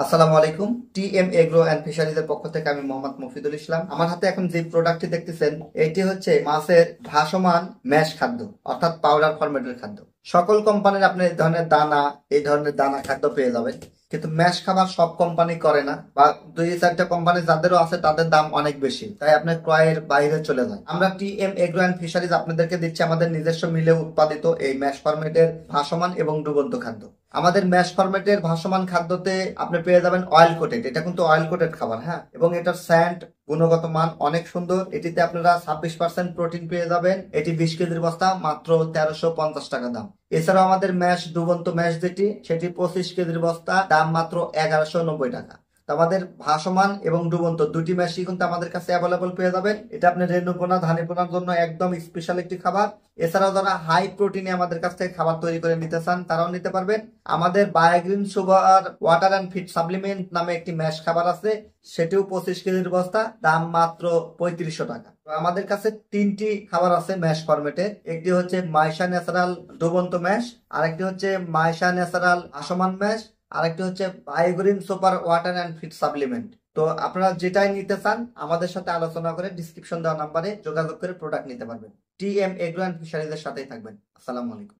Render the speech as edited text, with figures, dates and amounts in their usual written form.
আসসালামু আলাইকুম। TM agro and ফিশারিজের পক্ষ থেকে আমি মোহাম্মদ মফিদুল ইসলাম। আমার হাতে এখন যে প্রোডাক্টটি দেখতেছেন এটি হচ্ছে মাছের ভাসমান ম্যাশ খাদ্য, অর্থাৎ পাউডার ফরম্যাটের খাদ্য। সকল কোম্পানির আপনি এই ধরনের দানা খাদ্য পেয়ে যাবেন, কিন্তু ম্যাশ খাবার সব কোম্পানি করে না, বা দুই চারটা কোম্পানি যাদেরও আছে তাদের দাম অনেক বেশি, তাই আপনার ক্রয়ের বাইরে চলে যায়। আমরা টিএম এগ্রো অ্যান্ড ফিশারিজ আপনাদেরকে দিচ্ছি আমাদের নিজস্ব মিলে উৎপাদিত এই ম্যাশ ফরম্যাটের ভাসমান এবং ডুবন্ত খাদ্য। আমাদের ম্যাশ ফরম্যাটের ভাসমান খাদ্যতে আপনি পেয়ে যাবেন অয়েল কোটেড, এটা কিন্তু অয়েল কোটেড খাবার, হ্যাঁ, এবং এটার স্যান্ড গুণগত মান অনেক সুন্দর। এটিতে আপনারা 26% প্রোটিন পেয়ে যাবেন। এটি 20 কেজির বস্তা, মাত্র 1350 টাকা দাম। এছাড়াও আমাদের ম্যাশ ডুবন্ত ম্যাশ সেটি 25 কেজির বস্তা, দাম মাত্র 1190 টাকা। তো আমাদের ভাসমান এবং ডুবন্ত দুটি ম্যাশই কিন্তু আমাদের কাছে অ্যাভেলেবল পেয়ে যাবেন। এটা আপনি রেণুপোনা ধানিপোনার জন্য একদম স্পেশাল একটি খাবার। এছাড়াও যারা হাই প্রোটিনে আমাদের কাছ থেকে খাবার তৈরি করে নিতে চান তারাও নিতে পারবেন। আমাদের Biogreen sugar water and feed supplement নামে একটি ম্যাশ খাবার আছে, সেটিও 25 কেজির বস্তা, দাম মাত্র 3500 টাকা। আমাদের কাছে তিনটি খাবার আছে ম্যাশ ফরম্যাটের। একটি হচ্ছে মাইশা ন্যাচারাল ডুবন্ত ম্যাশ, আরেকটি হচ্ছে মাইশা ন্যাচারাল আসমান ম্যাশ, আরেকটি হচ্ছে Biogreen super water and feed supplement. তো আপনারা যেটাই নিতে চান আমাদের সাথে আলোচনা করে ডিসক্রিপশন দেওয়া নাম্বারে যোগাযোগ করে প্রোডাক্ট নিতে পারবেন। টিএম এগ্রো অ্যান্ড ফিশারিজের সাথেই থাকবেন। আসসালামু আলাইকুম।